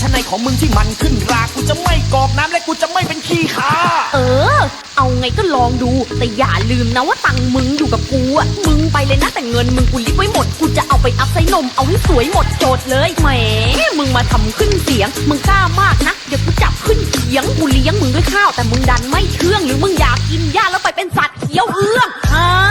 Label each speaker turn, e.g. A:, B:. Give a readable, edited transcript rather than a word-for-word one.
A: ชั้นในของมึงที่มันขึ้นรากูจะไม่กรอกน้ำและกูจะไม่เป็นขี้ข้า
B: เอาไงก็ลองดูแต่อย่าลืมนะว่าตังมึงอยู่กับกูอะมึงไปเลยนะแต่เงินมึงกูลิบไว้หมดกูจะเอาไปอัพไซนมเอาให้สวยหมดโจทย์เลยแหมมึงมาทำขึ้นเสียงมึงกล้ามากนะเดี๋ยวกูจับขึ้นเขียงกูเลี้ยงมึงด้วยข้าวแต่มึงดันไม่เชื่องหรือมึงอยากกินหญ้าแล้วไปเป็นสัตว์เคี้ยวเอื้องฮะ